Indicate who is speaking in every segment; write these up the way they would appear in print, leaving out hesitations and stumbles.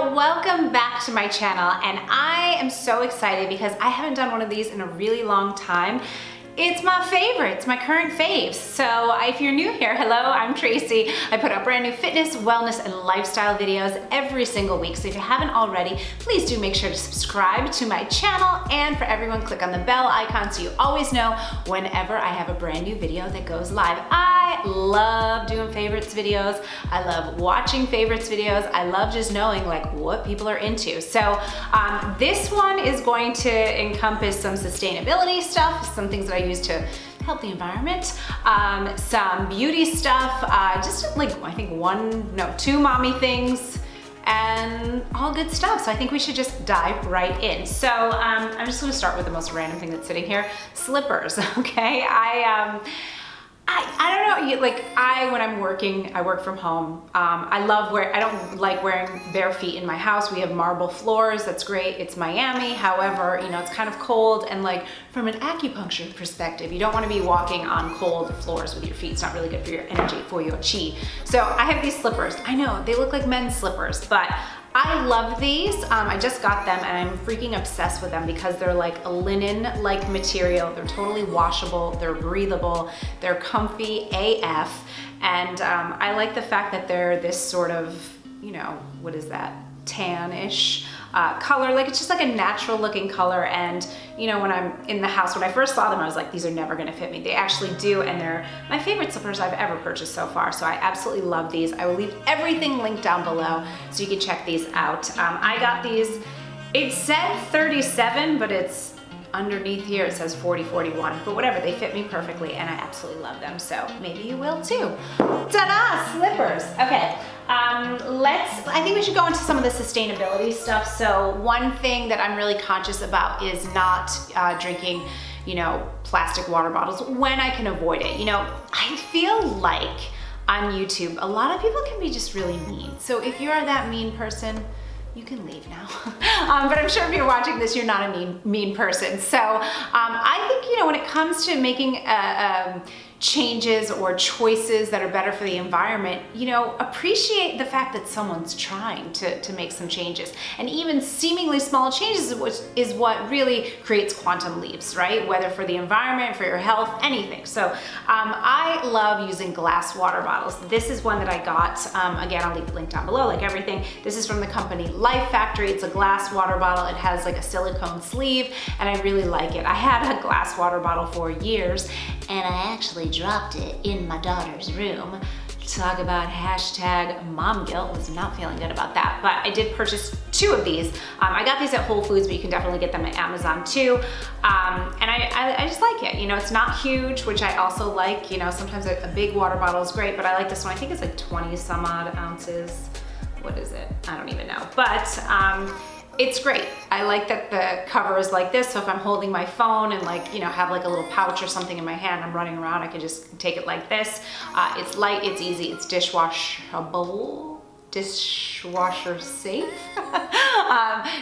Speaker 1: So welcome back to my channel, and I am so excited because I haven't done one of these in a really long time. It's my favorite, it's my current faves. So if you're new here, hello, I'm Tracy. I put out brand new fitness, wellness, and lifestyle videos every single week. So if you haven't already, please do make sure to subscribe to my channel, and for everyone, click on the bell icon so you always know whenever I have a brand new video that goes live. I love doing favorites videos. I love watching favorites videos. I love just knowing like what people are into. So this one is going to encompass some sustainability stuff, some things that I use to help the environment, some beauty stuff, just like I think two mommy things, and all good stuff. So I think we should just dive right in. So I'm just gonna start with the most random thing that's sitting here, slippers, okay? I don't know, when I'm working, I work from home. I don't like wearing bare feet in my house. We have marble floors, that's great. It's Miami. However, it's kind of cold, and like from an acupuncture perspective, you don't want to be walking on cold floors with your feet. It's not really good for your energy, for your chi. So I have these slippers. I know they look like men's slippers, but I love these. I just got them and I'm freaking obsessed with them because they're like a linen-like material. They're totally washable, they're breathable, they're comfy AF. And I like the fact that they're this sort of, what is that, tannish color. Like it's just like a natural looking color. And when I'm in the house, when I first saw them, I was like, these are never gonna fit me. They actually do, and they're my favorite slippers I've ever purchased so far. So I absolutely love these. I will leave everything linked down below so you can check these out. I got these, it said 37, but it's underneath here, it says 40-41, but whatever, they fit me perfectly and I absolutely love them. So maybe you will too. Ta-da, slippers. Okay. I think we should go into some of the sustainability stuff. So one thing that I'm really conscious about is not drinking, plastic water bottles when I can avoid it. I feel like on YouTube, a lot of people can be just really mean. So if you're that mean person, you can leave now. But I'm sure if you're watching this, you're not a mean person. So I think, when it comes to making changes or choices that are better for the environment, appreciate the fact that someone's trying to make some changes. And even seemingly small changes is what really creates quantum leaps, right? Whether for the environment, for your health, anything. So I love using glass water bottles. This is one that I got, again, I'll leave the link down below, like everything. This is from the company Life Factory. It's a glass water bottle. It has like a silicone sleeve, and I really like it. I had a glass water bottle for years, and I actually dropped it in my daughter's room. Talk about hashtag mom guilt. Was not feeling good about that, but I did purchase 2 of these. I got these at Whole Foods, but you can definitely get them at Amazon too. And I just like it. It's not huge, which I also like. Sometimes a big water bottle is great, but I like this one. I think it's like 20 some odd ounces. What is it? I don't even know, but it's great. I like that the cover is like this, so if I'm holding my phone and have like a little pouch or something in my hand, I'm running around, I can just take it like this. It's light, it's easy, it's dishwashable, dishwasher safe.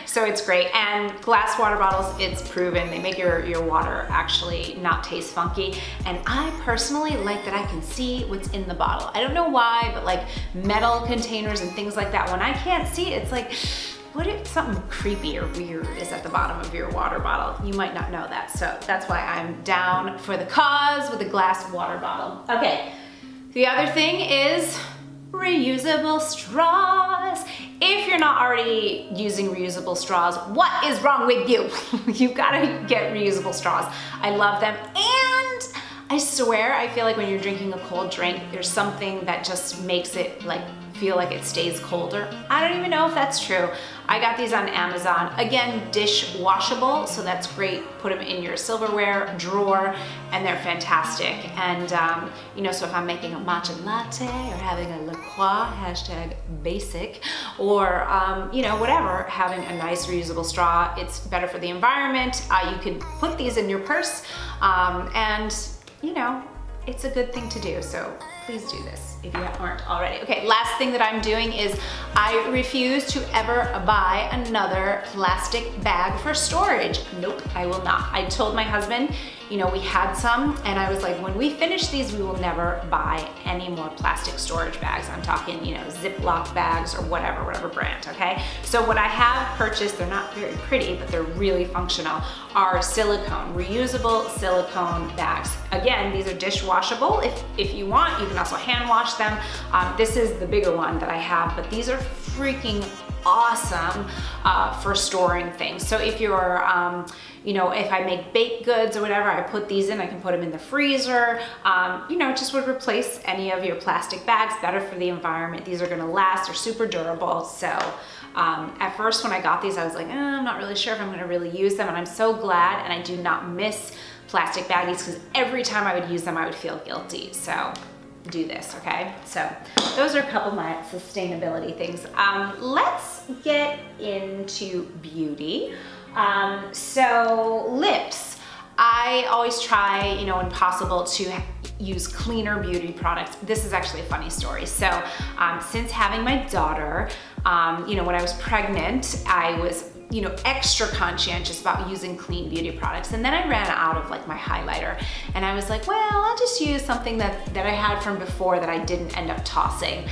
Speaker 1: So it's great. And glass water bottles, it's proven, they make your water actually not taste funky. And I personally like that I can see what's in the bottle. I don't know why, but like metal containers and things like that, when I can't see it, it's like, what if something creepy or weird is at the bottom of your water bottle? You might not know that. So that's why I'm down for the cause with a glass water bottle. Okay, the other thing is reusable straws. If you're not already using reusable straws, what is wrong with you? You've gotta get reusable straws. I love them, and I swear, I feel like when you're drinking a cold drink, there's something that just makes it feel like it stays colder. I don't even know if that's true. I got these on Amazon. Again, dish washable, so that's great. Put them in your silverware drawer, and they're fantastic. And so if I'm making a matcha latte or having a La Croix, hashtag basic, or whatever, having a nice reusable straw, it's better for the environment. You can put these in your purse, and it's a good thing to do. So please do this if you aren't already. Okay, last thing that I'm doing is I refuse to ever buy another plastic bag for storage. Nope, I will not. I told my husband, you know, we had some, and I was like, when we finish these, we will never buy any more plastic storage bags. I'm talking, you know, Ziploc bags or whatever brand, okay? So what I have purchased, they're not very pretty, but they're really functional, are silicone, reusable silicone bags. Again, these are dishwashable. If you want, you can also hand wash them. This is the bigger one that I have, but these are freaking awesome for storing things. So if you're, you know, if I make baked goods or whatever, I put these in, I can put them in the freezer. You know, it just would replace any of your plastic bags, better for the environment. These are gonna last, they're super durable. So at first when I got these, I was like, I'm not really sure if I'm gonna really use them, and I'm so glad, and I do not miss plastic baggies, because every time I would use them, I would feel guilty. So do this, okay? So those are a couple of my sustainability things. Let's get into beauty. So lips, I always try, you know, when possible, to use cleaner beauty products. This is actually a funny story. So since having my daughter, you know, when I was pregnant, I was, you know, extra conscientious about using clean beauty products. And then I ran out of like my highlighter, and I was like, well, I'll just use something that I had from before that I didn't end up tossing.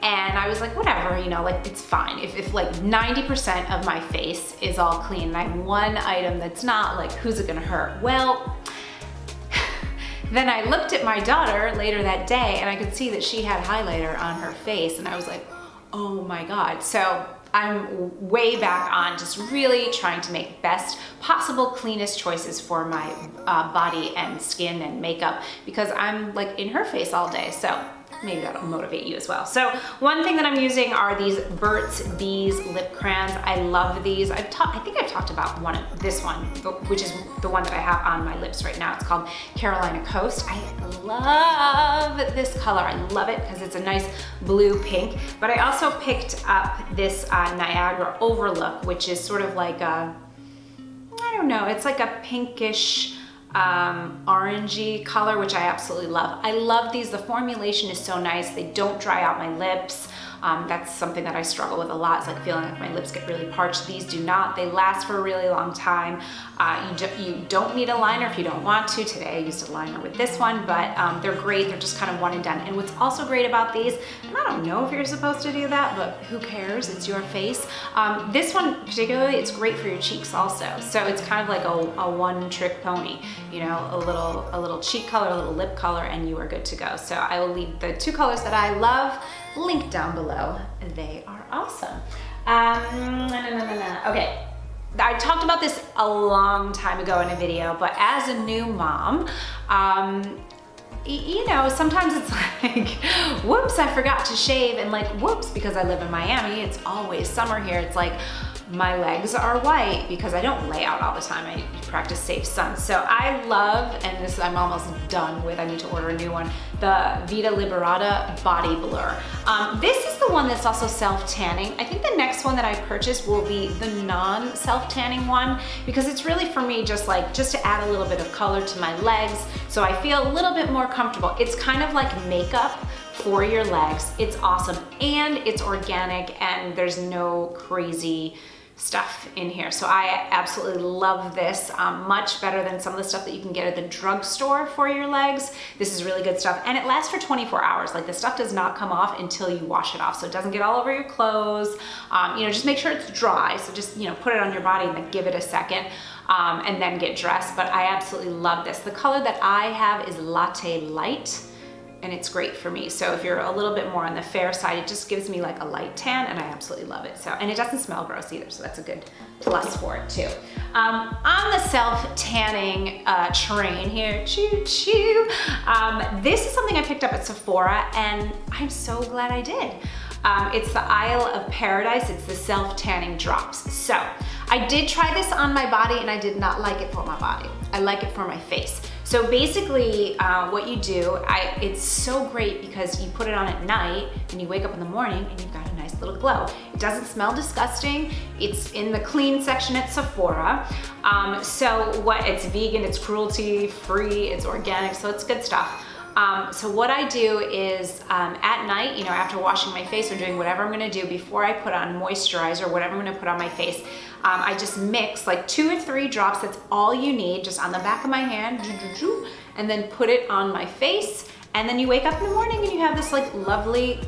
Speaker 1: And I was like, whatever, you know, like it's fine. If like 90% of my face is all clean and I have one item that's not, like, who's it gonna hurt? Well, then I looked at my daughter later that day and I could see that she had highlighter on her face, and I was like, oh my God. So I'm way back on just really trying to make best possible, cleanest choices for my body and skin and makeup, because I'm like in her face all day. So maybe that'll motivate you as well. So one thing that I'm using are these Burt's Bees lip crayons. I love these. I think I've talked about this one, which is the one that I have on my lips right now. It's called Carolina Coast. I love this color. I love it because it's a nice blue pink. But I also picked up this Niagara Overlook, which is sort of like a, I don't know, it's like a pinkish, orangey color, which I absolutely love. I love these. The formulation is so nice. They don't dry out my lips. That's something that I struggle with a lot. It's like feeling like my lips get really parched. These do not. They last for a really long time. You don't need a liner if you don't want to. Today I used a liner with this one, but they're great. They're just kind of one and done. And what's also great about these, and I don't know if you're supposed to do that, but who cares? It's your face. This one particularly, it's great for your cheeks also. So it's kind of like a one-trick pony. You know, a little cheek color, a little lip color, and you are good to go. So I will leave the two colors that I love linked down below. They are awesome. Okay. I talked about this a long time ago in a video, but as a new mom, you know, sometimes it's like, whoops, I forgot to shave, and like, whoops, because I live in Miami, it's always summer here. It's like, my legs are white because I don't lay out all the time. I practice safe sun. So I love, and this I'm almost done with, I need to order a new one, the Vita Liberata Body Blur. This is the one that's also self-tanning. I think the next one that I purchase will be the non-self-tanning one, because it's really for me just to add a little bit of color to my legs so I feel a little bit more comfortable. It's kind of like makeup for your legs. It's awesome, and it's organic, and there's no crazy stuff in here. So I absolutely love this, much better than some of the stuff that you can get at the drugstore for your legs. This is really good stuff, and it lasts for 24 hours. Like, the stuff does not come off until you wash it off, so it doesn't get all over your clothes. You know, just make sure it's dry. So just, you know, put it on your body and then give it a second, and then get dressed. But I absolutely love this. The color that I have is Latte Light, and it's great for me. So if you're a little bit more on the fair side, it just gives me like a light tan, and I absolutely love it. So, and it doesn't smell gross either, so that's a good plus for it too. On the self-tanning train here, choo choo, this is something I picked up at Sephora, and I'm so glad I did. It's the Isle of Paradise. It's the self-tanning drops. So I did try this on my body, and I did not like it for my body. I like it for my face. So basically what you do, it's so great because you put it on at night and you wake up in the morning and you've got a nice little glow. It doesn't smell disgusting. It's in the clean section at Sephora. So it's vegan, it's cruelty free, it's organic, so it's good stuff. So what I do is at night, you know, after washing my face or doing whatever I'm gonna do, before I put on moisturizer, whatever I'm gonna put on my face, I just mix like 2 or 3 drops. That's all you need, just on the back of my hand, and then put it on my face. And then you wake up in the morning and you have this like lovely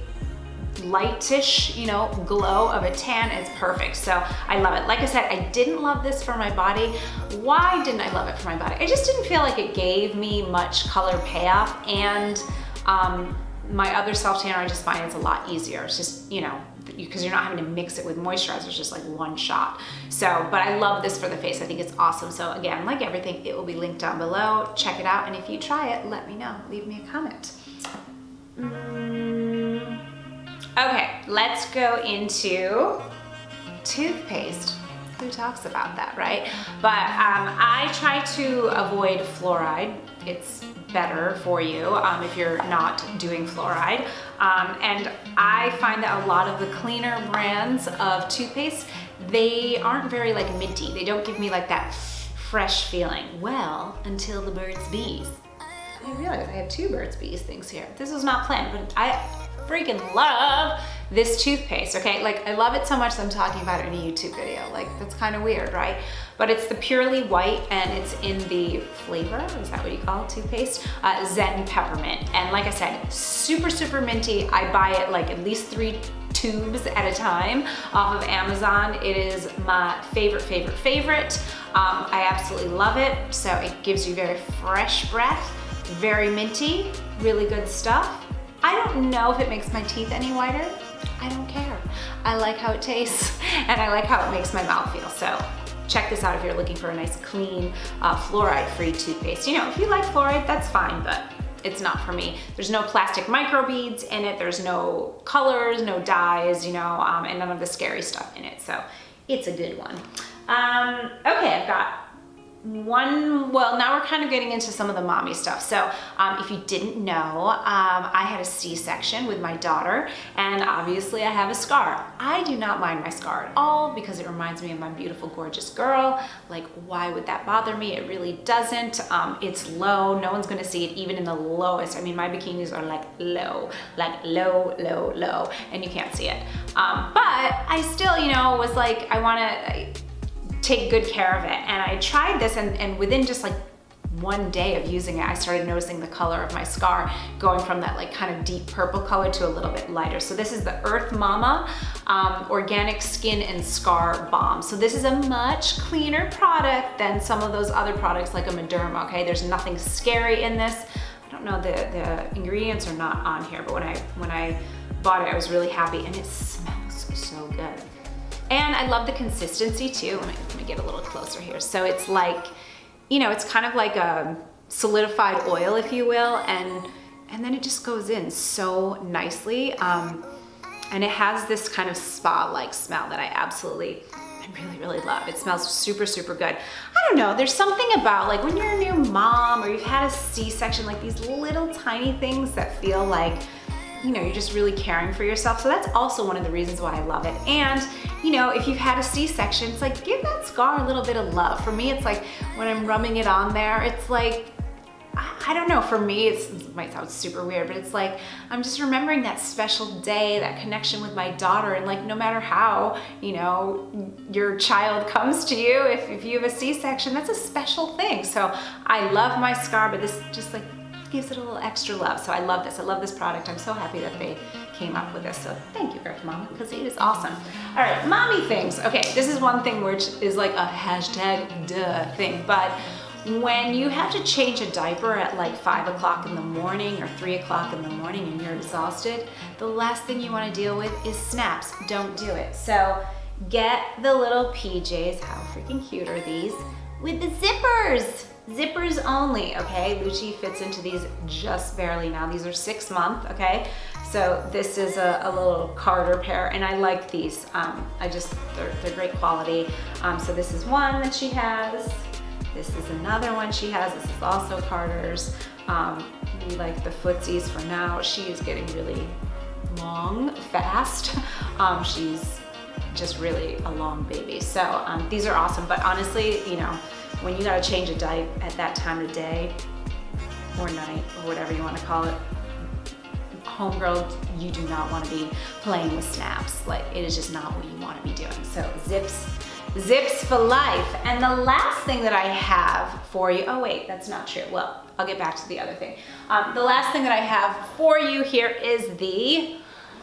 Speaker 1: lightish, you know, glow of a tan. It's perfect. So I love it. Like I said, I didn't love this for my body. Why didn't I love it for my body? I just didn't feel like it gave me much color payoff. And my other self tanner, I just find it's a lot easier. It's just, you know, because you're not having to mix it with moisturizer. It's just like one shot. So, but I love this for the face. I think it's awesome. So again, like everything, it will be linked down below. Check it out. And if you try it, let me know. Leave me a comment. Okay, let's go into toothpaste. Who talks about that, right? But I try to avoid fluoride. It's better for you if you're not doing fluoride. And I find that a lot of the cleaner brands of toothpaste, they aren't very like minty. They don't give me like that fresh feeling. Well, until the Burt's Bees. I realize I have 2 Burt's Bees things here. This was not planned, but I freaking love this toothpaste, okay? Like, I love it so much that I'm talking about it in a YouTube video. Like, that's kind of weird, right? But it's the Purely White, and it's in the flavor, is that what you call it, toothpaste? Zen Peppermint. And like I said, super, super minty. I buy it like at least 3 tubes at a time off of Amazon. It is my favorite, favorite, favorite. I absolutely love it. So it gives you very fresh breath, very minty, really good stuff. I don't know if it makes my teeth any whiter. I don't care. I like how it tastes and I like how it makes my mouth feel. So check this out if you're looking for a nice, clean, fluoride-free toothpaste. You know, if you like fluoride, that's fine, but it's not for me. There's no plastic microbeads in it. There's no colors, no dyes, you know, and none of the scary stuff in it. So it's a good one. Okay, I've got one, well, now we're kind of getting into some of the mommy stuff. So if you didn't know, I had a C-section with my daughter, and obviously I have a scar. I do not mind my scar at all because it reminds me of my beautiful, gorgeous girl. Like, why would that bother me? It really doesn't. It's low. No one's gonna see it even in the lowest. I mean, my bikinis are like low, low, and you can't see it. But I still, you know, was like, I wanna take good care of it. And I tried this, and within just like 1 day of using it, I started noticing the color of my scar going from that like kind of deep purple color to a little bit lighter. So this is the Earth Mama Organic Skin and Scar Balm. So this is a much cleaner product than some of those other products like a Mederma, okay? There's nothing scary in this. I don't know, the ingredients are not on here, but when I bought it, I was really happy, and it smells so good. And I love the consistency too. Let me get a little closer here. So it's like, you know, it's kind of like a solidified oil, if you will, and then it just goes in so nicely. And it has this kind of spa-like smell that I really, really love. It smells super, super good. I don't know, there's something about like when you're a new mom or you've had a C-section, like these little tiny things that feel like, you know, you're just really caring for yourself. So that's also one of the reasons why I love it. And, you know, if you've had a C-section, it's like, give that scar a little bit of love. For me, it's like when I'm rubbing it on there, it's like, I don't know, for me, it might sound super weird, but it's like, I'm just remembering that special day, that connection with my daughter. And like, no matter how, you know, your child comes to you, if you have a C-section, that's a special thing. So I love my scar, but this just like, gives it a little extra love. So I love this. I love this product. I'm so happy that they came up with this. So thank you, Earth Mama, because it is awesome. All right, mommy things. Okay, this is one thing which is like a hashtag duh thing, but when you have to change a diaper at like 5 o'clock in the morning or 3 o'clock in the morning and you're exhausted, the last thing you want to deal with is snaps. Don't do it. So get the little PJs. How freaking cute are these? With the zippers. Zippers only, okay? Lucci fits into these just barely now. These are 6 month, okay? So this is a little Carter pair, and I like these. They're great quality. So this is one that she has. This is another one she has. This is also Carter's. We like the footsies for now. She is getting really long, fast. She's just really a long baby. So these are awesome, but honestly, you know, when you gotta change a diaper at that time of day, or night or whatever you want to call it. Homegirl, you do not want to be playing with snaps. Like, it is just not what you want to be doing. So zips for life. And the last thing that I have for you, oh wait, that's not true. Well, I'll get back to the other thing. The last thing that I have for you here is the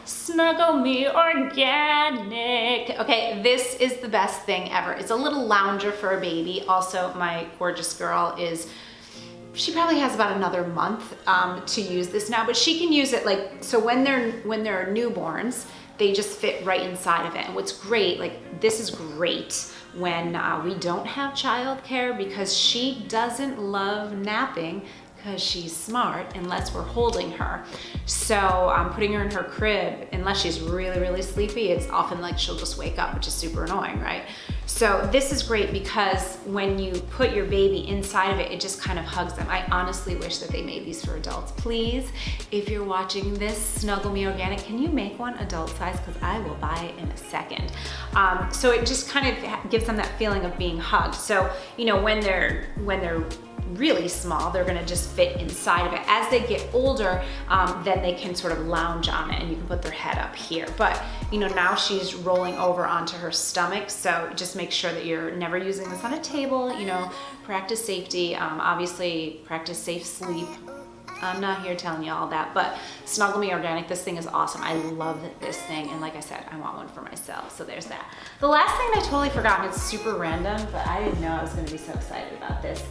Speaker 1: Snuggle Me Organic. Okay, this is the best thing ever. It's a little lounger for a baby. Also, my gorgeous girl she probably has about another month to use this now, but she can use it so when they're newborns, they just fit right inside of it. And what's great, this is great when we don't have childcare, because she doesn't love napping because she's smart unless we're holding her. So putting her in her crib, unless she's really, really sleepy, it's often she'll just wake up, which is super annoying, right? So this is great because when you put your baby inside of it, it just kind of hugs them. I honestly wish that they made these for adults. Please, if you're watching this, Snuggle Me Organic, can you make one adult size? Because I will buy it in a second. So it just kind of gives them that feeling of being hugged. So, when they're really small, they're gonna just fit inside of it. As they get older, then they can sort of lounge on it and you can put their head up here. But now she's rolling over onto her stomach, so just make sure that you're never using this on a table. Practice safety, obviously practice safe sleep. I'm not here telling you all that, but Snuggle Me Organic, this thing is awesome. I love this thing, and like I said, I want one for myself, so there's that. The last thing I totally forgot, and it's super random, but I didn't know I was gonna be so excited about this.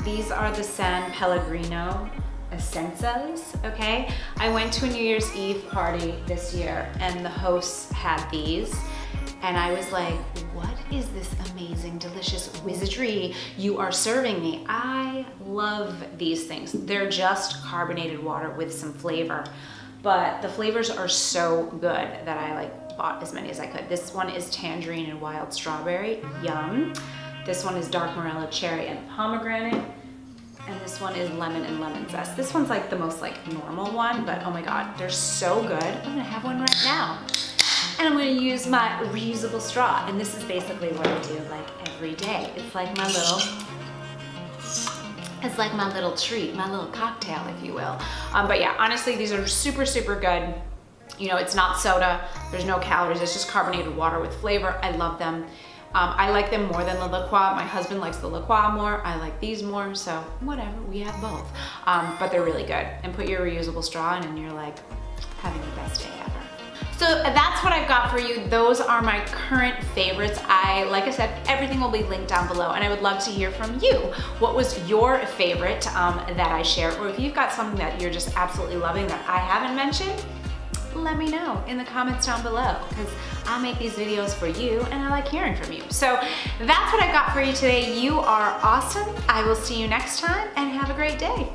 Speaker 1: These are the San Pellegrino Essentials, okay? I went to a New Year's Eve party this year and the hosts had these, and I was like, what is this amazing, delicious wizardry you are serving me? I love these things. They're just carbonated water with some flavor, but the flavors are so good that I bought as many as I could. This one is tangerine and wild strawberry, yum. This one is dark morello, cherry, and pomegranate. And this one is lemon and lemon zest. This one's the most normal one, but oh my God, they're so good. I'm gonna have one right now. And I'm gonna use my reusable straw. And this is basically what I do every day. It's like my little treat, my little cocktail, if you will. But yeah, honestly, these are super, super good. It's not soda, there's no calories, it's just carbonated water with flavor. I love them. I like them more than the La Croix. My husband likes the La Croix more. I like these more, so whatever, we have both. But they're really good. And put your reusable straw in and you're having the best day ever. So that's what I've got for you. Those are my current favorites. Like I said, everything will be linked down below, and I would love to hear from you. What was your favorite that I shared? Or if you've got something that you're just absolutely loving that I haven't mentioned, let me know in the comments down below, because I make these videos for you and I like hearing from you. So that's what I've got for you today. You are awesome. I will see you next time, and have a great day.